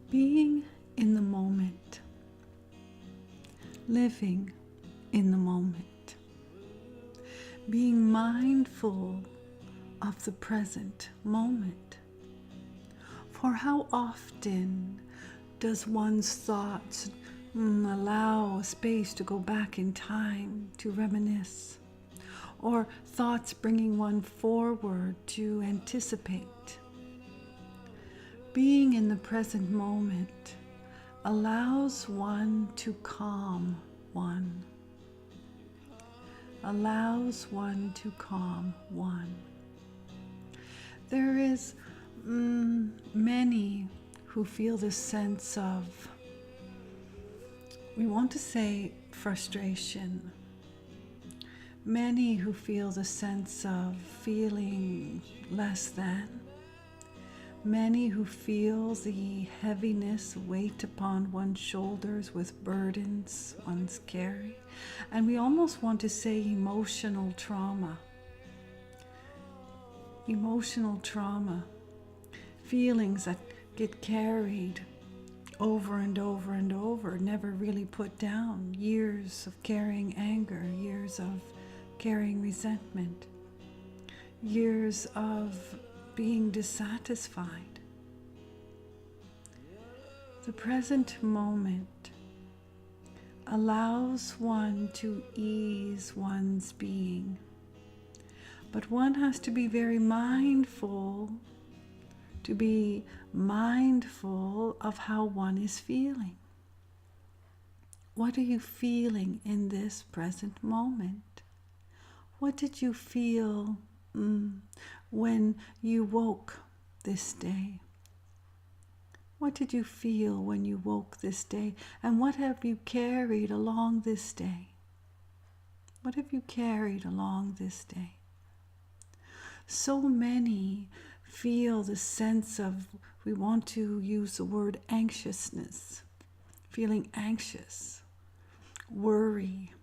Being in the moment, living in the moment, being mindful of the present moment. For how often does one's thoughts allow space to go back in time to reminisce, or thoughts bringing one forward to anticipate? Being in the present moment allows one to calm one. Allows one to calm one. There is many who feel this sense of, we want to say, frustration. Many who feel the sense of feeling less than. Many who feel the heaviness weight upon one's shoulders with burdens one's carry. And we almost want to say emotional trauma. Emotional trauma. Feelings that get carried over and over and over, never really put down. Years of carrying anger, years of carrying resentment, years of being dissatisfied. The present moment allows one to ease one's being, but one has to be very mindful, of how one is feeling. What are you feeling in this present moment? What did you feel when you woke this day? What did you feel when you woke this day? And what have you carried along this day? What have you carried along this day? So many feel the sense of, we want to use the word anxiousness, feeling anxious, worry,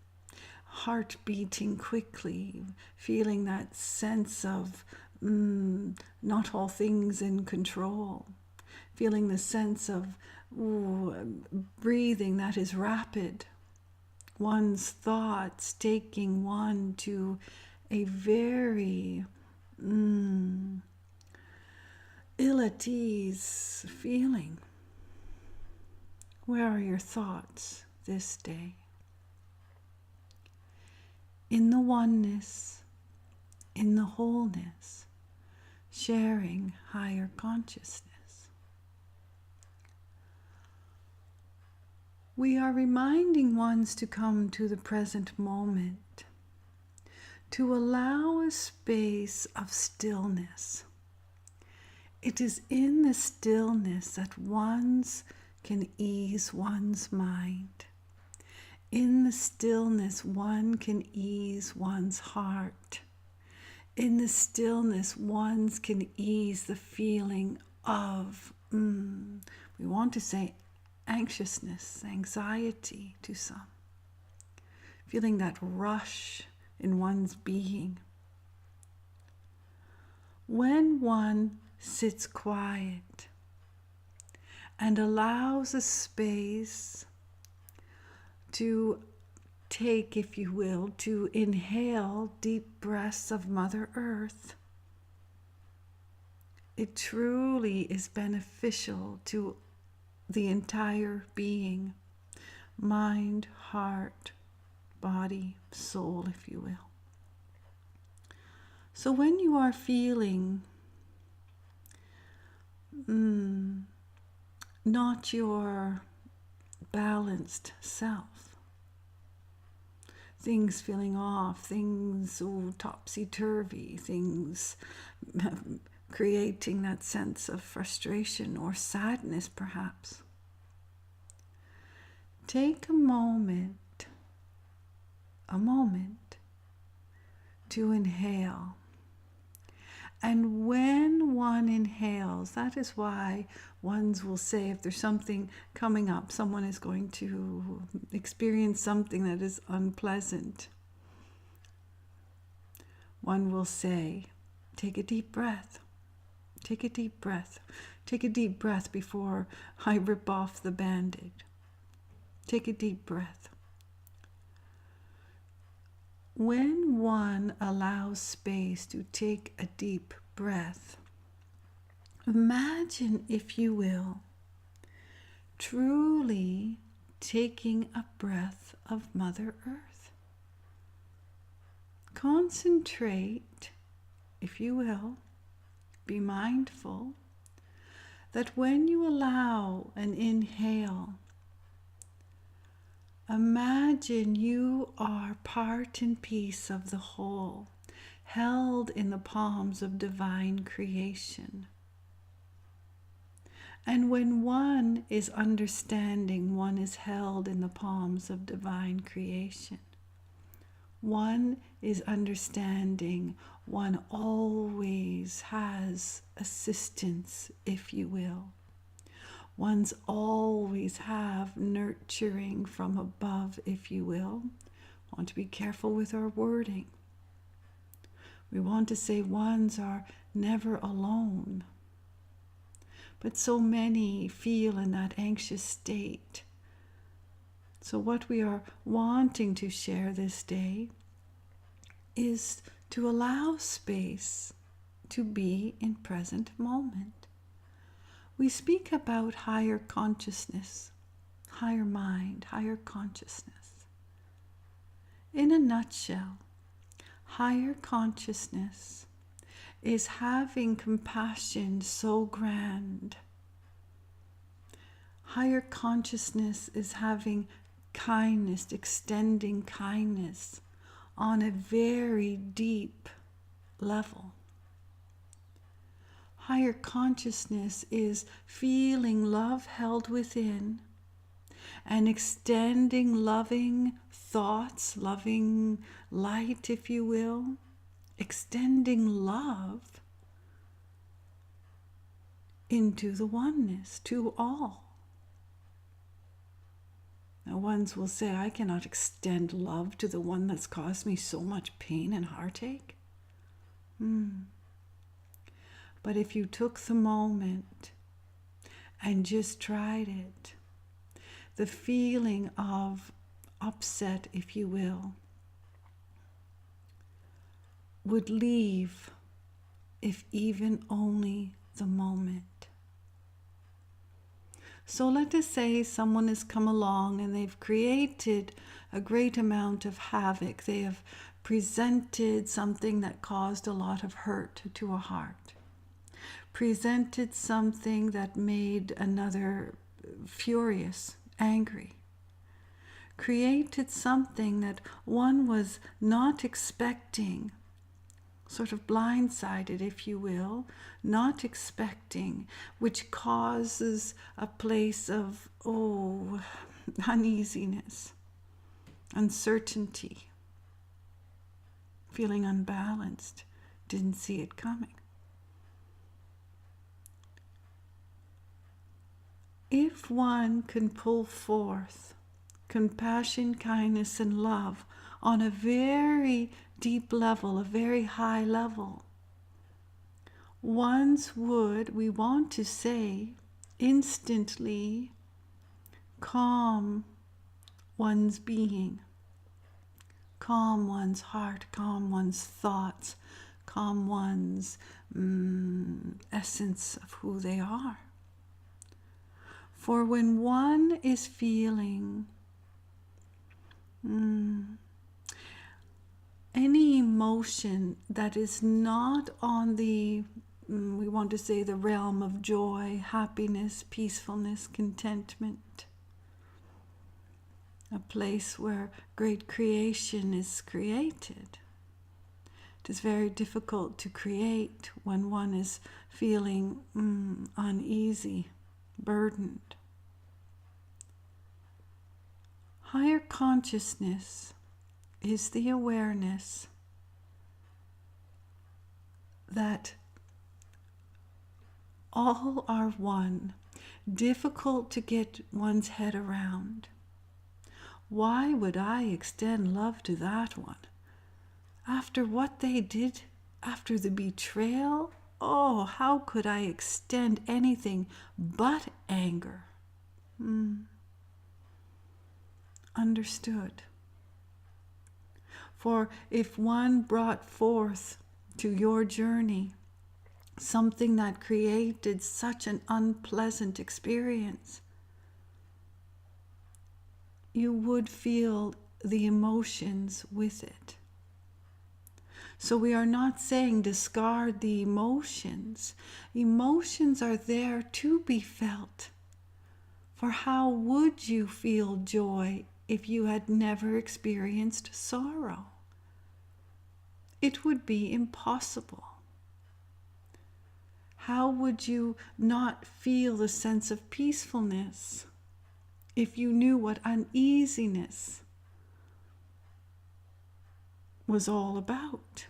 heart beating quickly, feeling that sense of not all things in control, feeling the sense of breathing that is rapid, one's thoughts taking one to a very ill at ease feeling. Where are your thoughts this day? In the oneness, in the wholeness, sharing higher consciousness. We are reminding ones to come to the present moment, to allow a space of stillness. It is in the stillness that one's can ease one's mind. In the stillness, one can ease one's heart. In the stillness, one can ease the feeling of, we want to say anxiousness, anxiety to some. Feeling that rush in one's being. When one sits quiet and allows a space to take, if you will, to inhale deep breaths of Mother Earth, it truly is beneficial to the entire being, mind, heart, body, soul, if you will. So when you are feeling not your balanced self, things feeling off, things topsy-turvy, things creating that sense of frustration or sadness perhaps, take a moment to inhale And when one inhales, that is why ones will say if there's something coming up, someone is going to experience something that is unpleasant. One will say, take a deep breath. Take a deep breath. Take a deep breath before I rip off the Band-Aid. Take a deep breath. When one allows space to take a deep breath, imagine, if you will, truly taking a breath of Mother Earth. Concentrate, if you will, be mindful that when you allow an inhale, imagine you are part and piece of the whole, held in the palms of divine creation. And when one is understanding, one is held in the palms of divine creation. One is understanding, one always has assistance, if you will. One's always have nurturing from above, if you will. Want to be careful with our wording. We want to say ones are never alone. But so many feel in that anxious state. So what we are wanting to share this day is to allow space to be in present moment. We speak about higher consciousness, higher mind, higher consciousness. In a nutshell, higher consciousness is having compassion so grand. Higher consciousness is having kindness, extending kindness on a very deep level. Higher consciousness is feeling love held within and extending loving thoughts, loving light, if you will, extending love into the oneness, to all. Now, ones will say, I cannot extend love to the one that's caused me so much pain and heartache. But if you took the moment and just tried it, the feeling of upset, if you will, would leave, if even only the moment. So let us say someone has come along and they've created a great amount of havoc. They have presented something that caused a lot of hurt to a heart. Presented something that made another furious, angry. Created something that one was not expecting, sort of blindsided, if you will, not expecting, which causes a place of, uneasiness, uncertainty, feeling unbalanced, didn't see it coming. If one can pull forth compassion, kindness, and love on a very deep level, a very high level, one's would, we want to say, instantly calm one's being, calm one's heart, calm one's thoughts, calm one's essence of who they are. For when one is feeling any emotion that is not on the, we want to say, the realm of joy, happiness, peacefulness, contentment, a place where great creation is created. It is very difficult to create when one is feeling uneasy, burdened. Higher consciousness is the awareness that All are one, difficult to get one's head around. Why would I extend love to that one? After what they did, after the betrayal, oh, how could I extend anything but anger? Understood. For if one brought forth to your journey something that created such an unpleasant experience, you would feel the emotions with it. So we are not saying discard the emotions. Emotions are there to be felt. For how would you feel joy if you had never experienced sorrow? It would be impossible. How would you not feel a sense of peacefulness if you knew what uneasiness was all about?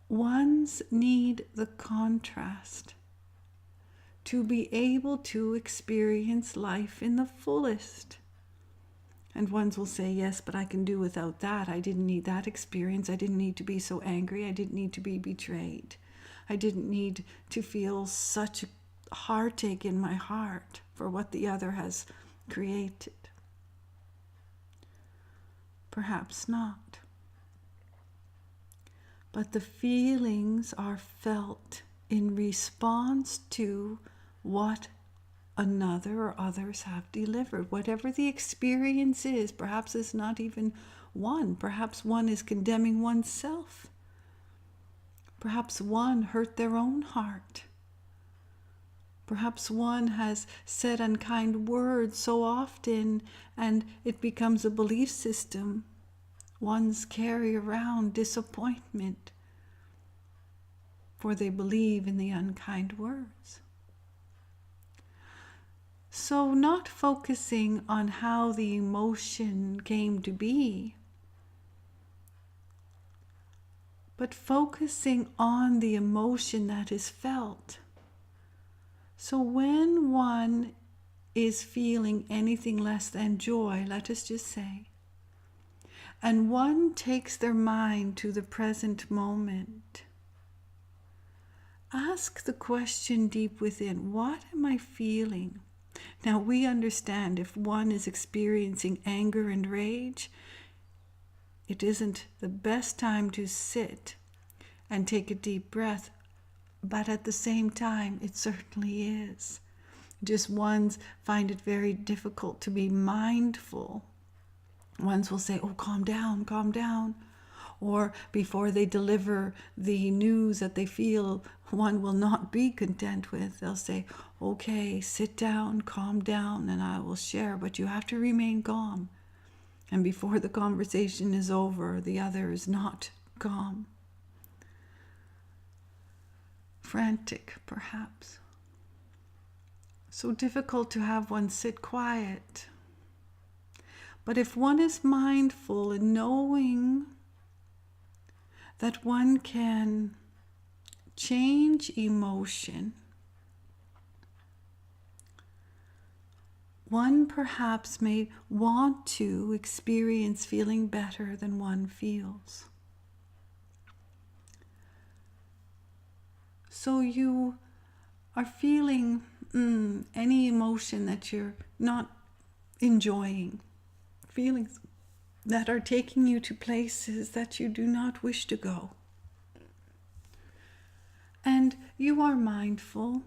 Ones need the contrast to be able to experience life in the fullest. And ones will say, yes, but I can do without that. I didn't need that experience. I didn't need to be so angry. I didn't need to be betrayed. I didn't need to feel such heartache in my heart for what the other has created. Perhaps not. But the feelings are felt in response to what another or others have delivered. Whatever the experience is, perhaps it's not even one. Perhaps one is condemning oneself. Perhaps one hurt their own heart. Perhaps one has said unkind words so often and it becomes a belief system. Ones carry around disappointment, for they believe in the unkind words. So not focusing on how the emotion came to be, but focusing on the emotion that is felt. So when one is feeling anything less than joy, let us just say, and one takes their mind to the present moment, ask the question deep within, what am I feeling? Now we understand if one is experiencing anger and rage, it isn't the best time to sit and take a deep breath, but at the same time, it certainly is. Just ones find it very difficult to be mindful. Ones will say, oh, calm down, calm down. Or before they deliver the news that they feel one will not be content with, they'll say, okay, sit down, calm down, and I will share, but you have to remain calm. And before the conversation is over, the other is not calm. Frantic, perhaps. So difficult to have one sit quiet. But if one is mindful and knowing that one can change emotion, one perhaps may want to experience feeling better than one feels. So you are feeling any emotion that you're not enjoying, feelings that are taking you to places that you do not wish to go. And you are mindful,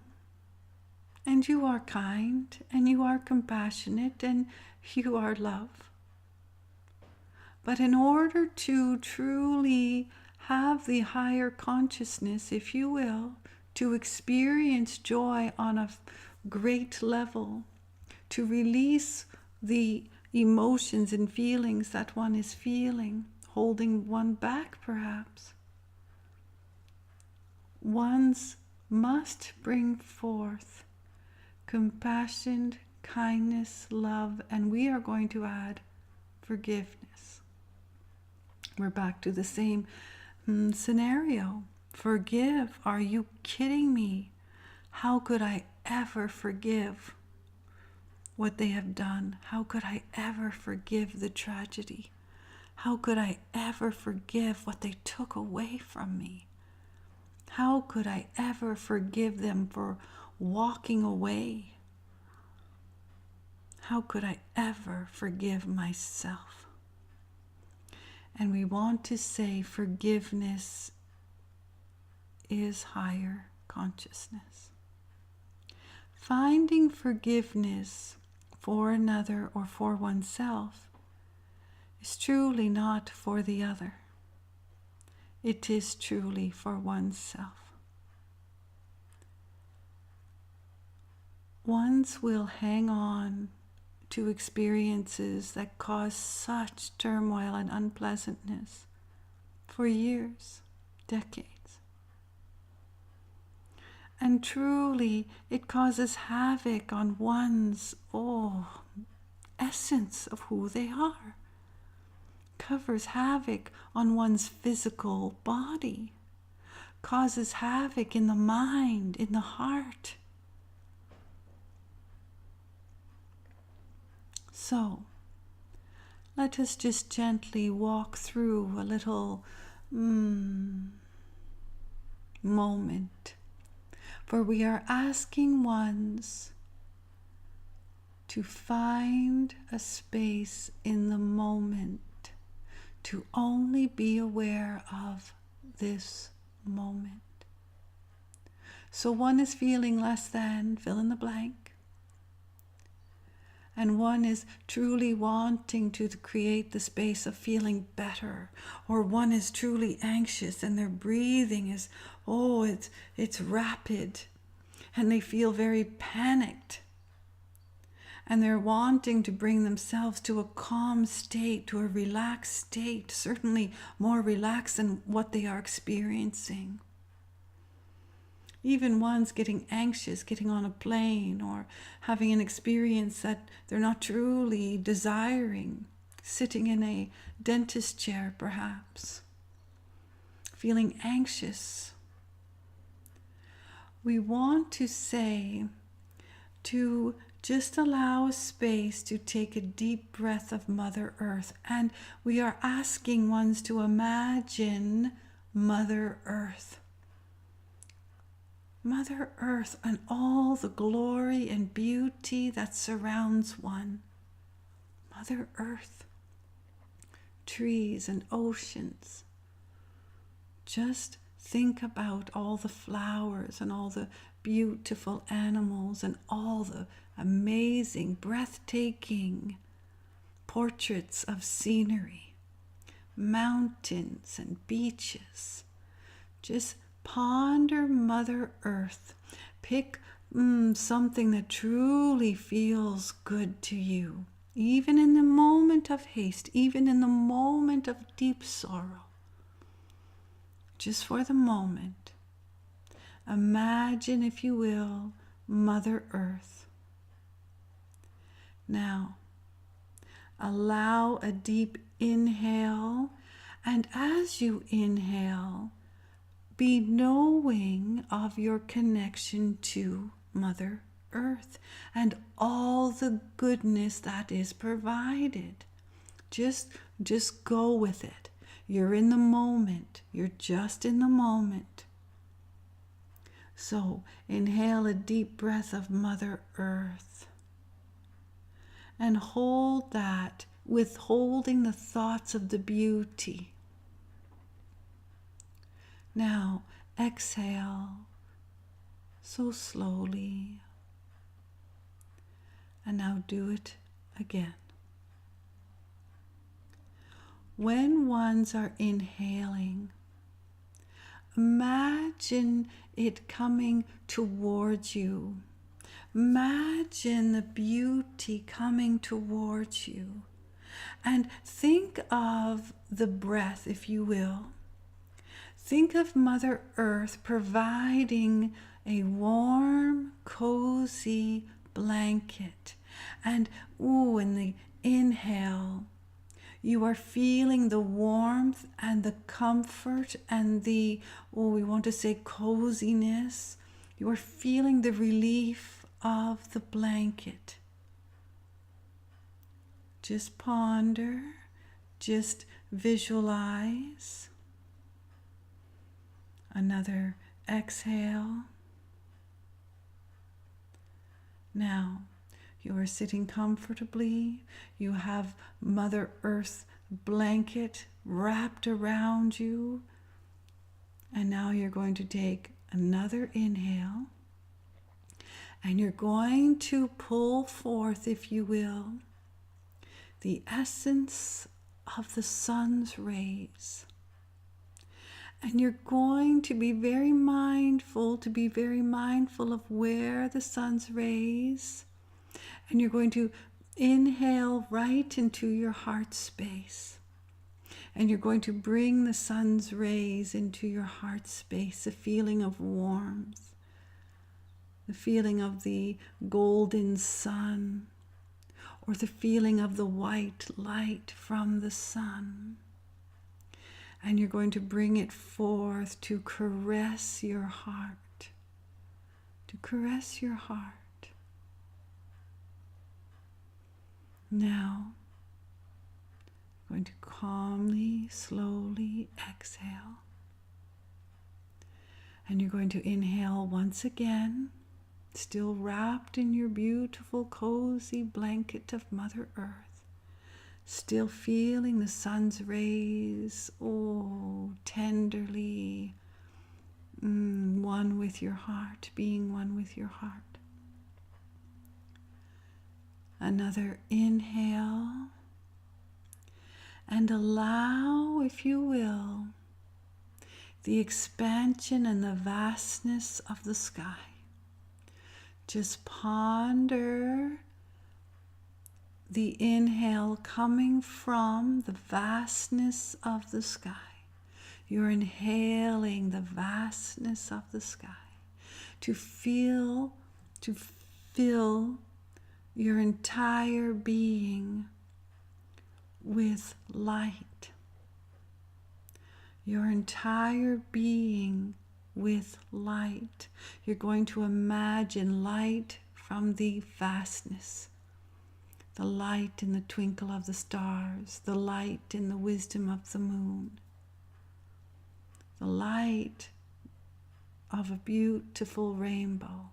and you are kind, and you are compassionate, and you are love. But in order to truly have the higher consciousness, if you will, to experience joy on a great level, to release the emotions and feelings that one is feeling, holding one back perhaps, ones must bring forth compassion, kindness, love, and we are going to add forgiveness. We're back to the same scenario. Forgive? Are you kidding me? How could I ever forgive what they have done? How could I ever forgive the tragedy? How could I ever forgive what they took away from me? How could I ever forgive them for walking away? How could I ever forgive myself? And we want to say forgiveness is higher consciousness. Finding forgiveness for another or for oneself is truly not for the other. It is truly for oneself. Ones will hang on to experiences that cause such turmoil and unpleasantness for years, decades. And truly, it causes havoc on one's essence of who they are. Covers havoc on one's physical body. Causes havoc in the mind, in the heart. So, let us just gently walk through a little moment. For we are asking ones to find a space in the moment, to only be aware of this moment. So one is feeling less than, fill in the blank. And one is truly wanting to create the space of feeling better. Or one is truly anxious and their breathing is, it's rapid. And they feel very panicked. And they're wanting to bring themselves to a calm state, to a relaxed state, certainly more relaxed than what they are experiencing. Even one's getting anxious, getting on a plane, or having an experience that they're not truly desiring, sitting in a dentist chair perhaps, feeling anxious. We want to say to just allow a space to take a deep breath of Mother Earth. And we are asking ones to imagine Mother Earth. Mother Earth and all the glory and beauty that surrounds one. Mother Earth. Trees and oceans. Just think about all the flowers and all the beautiful animals and all the amazing, breathtaking portraits of scenery, mountains and beaches. Just ponder Mother Earth. Pick something that truly feels good to you, even in the moment of haste, even in the moment of deep sorrow. Just for the moment, imagine, if you will, Mother Earth. Now, allow a deep inhale, and as you inhale, be knowing of your connection to Mother Earth and all the goodness that is provided. Just go with it. You're in the moment. You're just in the moment. So inhale a deep breath of Mother Earth and hold that, withholding the thoughts of the beauty. Now exhale so slowly, and now do it again. When ones are inhaling, imagine it coming towards you. Imagine the beauty coming towards you. And think of the breath, if you will. Think of Mother Earth providing a warm, cozy blanket. And in the inhale, You are feeling the warmth and the comfort and the, we want to say coziness. You are feeling the relief of the blanket. Just ponder, just visualize. Another exhale. Now, you are sitting comfortably. You have Mother Earth's blanket wrapped around you. And now you're going to take another inhale. And you're going to pull forth, if you will, the essence of the sun's rays. And you're going to be very mindful, of where the sun's rays, and you're going to inhale right into your heart space. And you're going to bring the sun's rays into your heart space, a feeling of warmth, the feeling of the golden sun, or the feeling of the white light from the sun. And you're going to bring it forth to caress your heart, to caress your heart. Now, I'm going to calmly, slowly exhale. And you're going to inhale once again, still wrapped in your beautiful, cozy blanket of Mother Earth. Still feeling the sun's rays, tenderly, one with your heart, being one with your heart. Another inhale, and allow, if you will, the expansion and the vastness of the sky. Just ponder the inhale coming from the vastness of the sky. You're inhaling the vastness of the sky to fill your entire being with light. Your entire being with light. You're going to imagine light from the vastness. The light in the twinkle of the stars, the light in the wisdom of the moon, the light of a beautiful rainbow.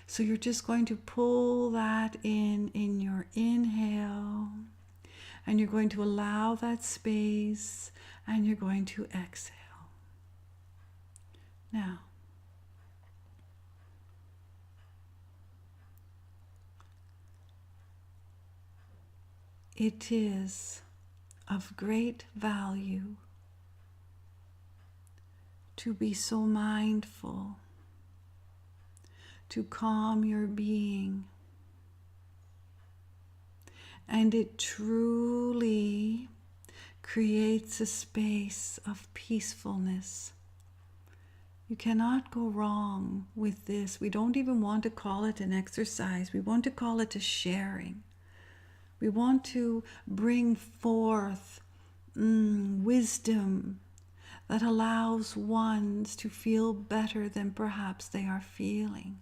So you're just going to pull that in your inhale, and you're going to allow that space, and you're going to exhale. Now, it is of great value to be so mindful, to calm your being. And it truly creates a space of peacefulness. You cannot go wrong with this. We don't even want to call it an exercise. We want to call it a sharing. We want to bring forth wisdom that allows ones to feel better than perhaps they are feeling.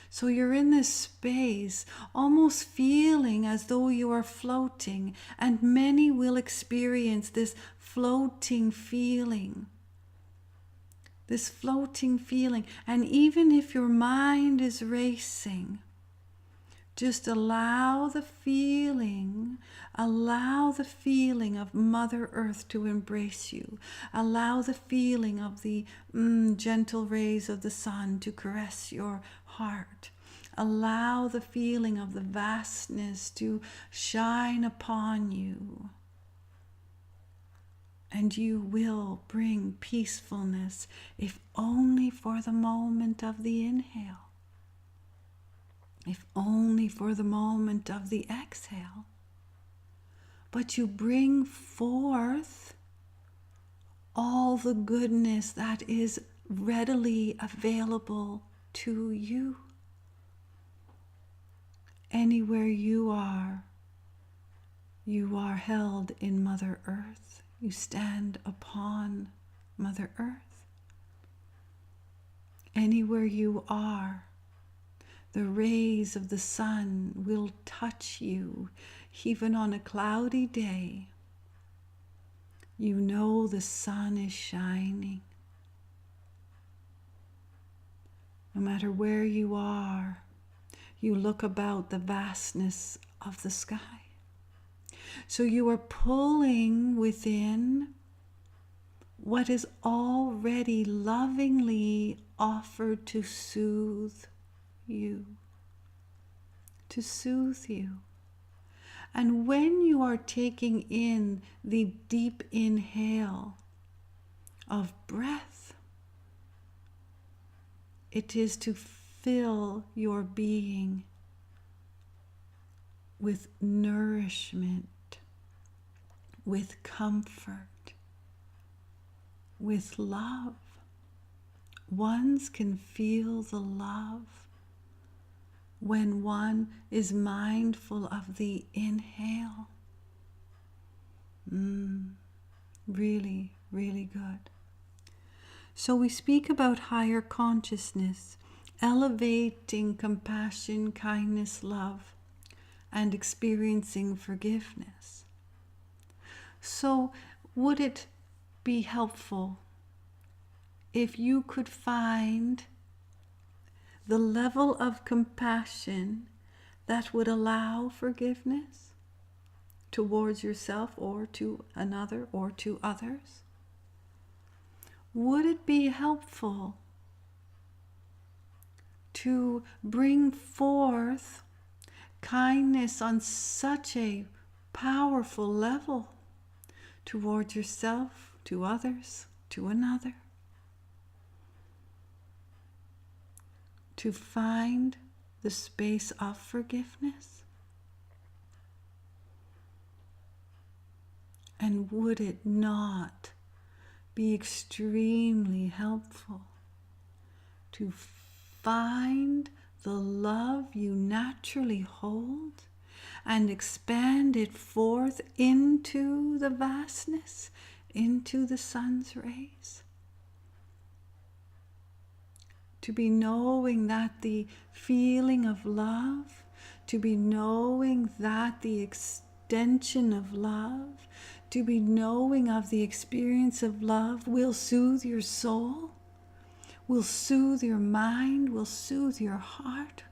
So you're in this space, almost feeling as though you are floating, and many will experience this floating feeling. This floating feeling. And even if your mind is racing, just allow the feeling of Mother Earth to embrace you. Allow the feeling of the gentle rays of the sun to caress your heart. Allow the feeling of the vastness to shine upon you. And you will bring peacefulness, if only for the moment of the inhale. If only for the moment of the exhale. But you bring forth all the goodness that is readily available to you. Anywhere you are, You are held in Mother Earth. You stand upon Mother Earth. Anywhere you are, the rays of the sun will touch you, even on a cloudy day. You know the sun is shining. No matter where you are, you look about the vastness of the sky. So you are pulling within what is already lovingly offered to soothe you. To soothe you. And when you are taking in the deep inhale of breath, it is to fill your being with nourishment, with comfort, with love. One can feel the love when one is mindful of the inhale. Really, really good. So we speak about higher consciousness, elevating compassion, kindness, love, and experiencing forgiveness. So would it be helpful if you could find the level of compassion that would allow forgiveness towards yourself or to another or to others? Would it be helpful to bring forth kindness on such a powerful level towards yourself, to others, to another? To find the space of forgiveness? And would it not be extremely helpful to find the love you naturally hold and expand it forth into the vastness, into the sun's rays? To be knowing that the feeling of love, to be knowing that the extension of love, to be knowing of the experience of love will soothe your soul, will soothe your mind, will soothe your heart,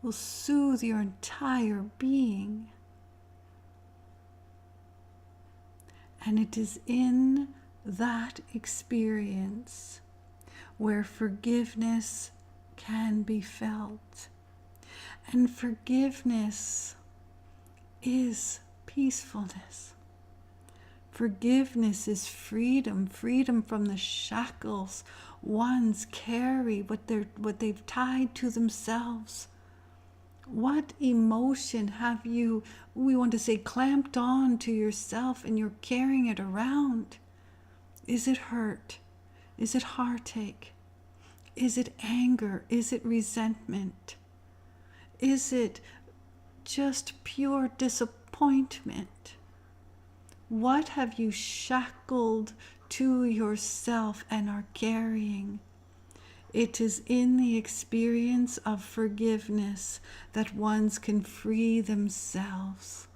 will soothe your entire being. And it is in that experience where forgiveness can be felt. And forgiveness is peacefulness. Forgiveness is freedom, freedom from the shackles ones carry, what they've tied to themselves. What emotion have you, we want to say, clamped on to yourself and you're carrying it around? Is it hurt? Is it heartache? Is it anger? Is it resentment? Is it just pure disappointment? What have you shackled to yourself and are carrying? It is in the experience of forgiveness that ones can free themselves.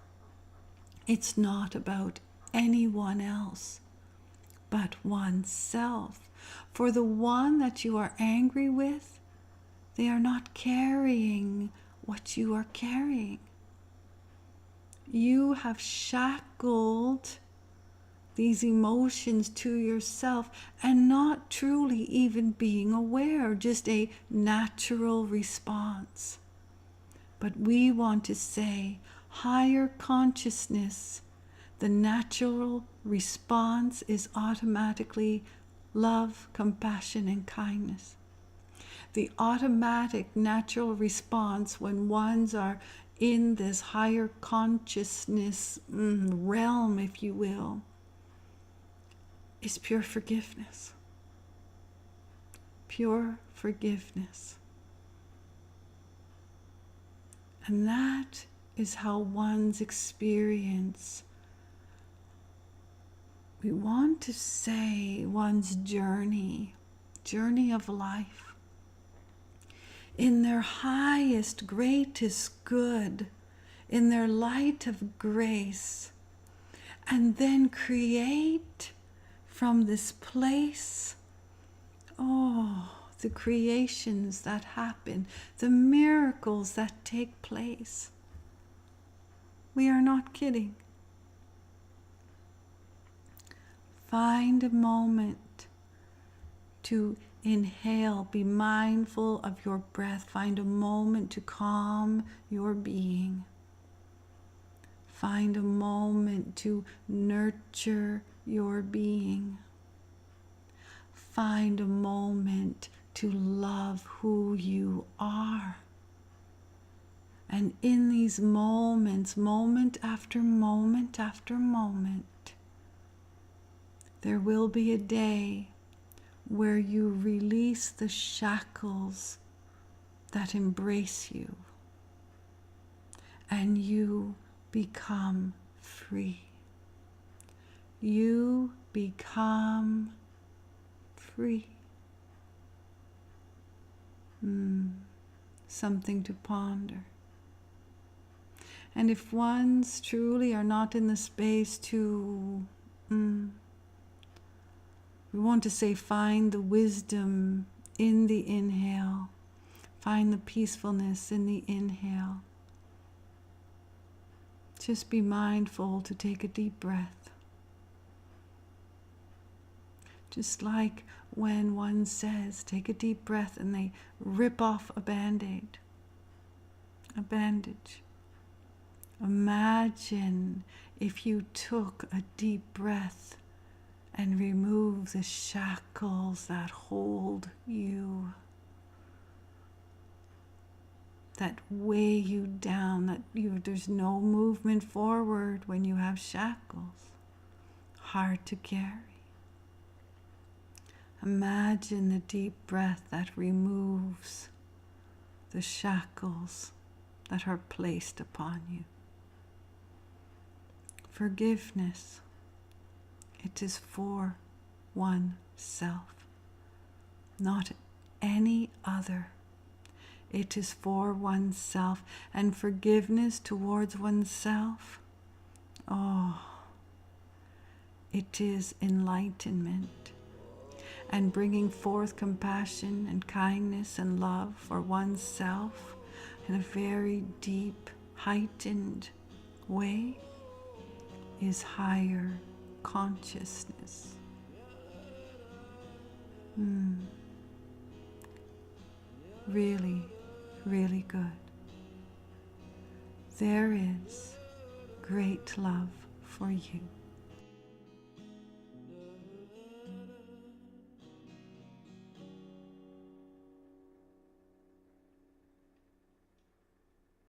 It's not about anyone else but oneself. For the one that you are angry with, they are not carrying what you are carrying. You have shackled these emotions to yourself and not truly even being aware, just a natural response. But we want to say higher consciousness, the natural response is automatically love, compassion, and kindness. The automatic natural response when ones are in this higher consciousness realm, if you will, is pure forgiveness. Pure forgiveness. And that is how one's experience, we want to say one's journey of life, in their highest, greatest good, in their light of grace, and then create from this place, the creations that happen, the miracles that take place. We are not kidding. Find a moment to inhale, be mindful of your breath. Find a moment to calm your being. Find a moment to nurture your being. Find a moment to love who you are. And in these moments, moment after moment after moment, there will be a day where you release the shackles that embrace you and you become free. You become free. Something to ponder. And if ones truly are not in the space to, we want to say, find the wisdom in the inhale, find the peacefulness in the inhale. Just be mindful to take a deep breath. Just like when one says, take a deep breath, and they rip off a band-aid, a bandage. Imagine if you took a deep breath and remove the shackles that hold you, that weigh you down, there's no movement forward when you have shackles. Hard to carry. Imagine the deep breath that removes the shackles that are placed upon you. Forgiveness, it is for oneself, not any other. It is for oneself, and forgiveness towards oneself, it is enlightenment and bringing forth compassion and kindness and love for oneself in a very deep, heightened way is higher consciousness. Really, really good. There is great love for you.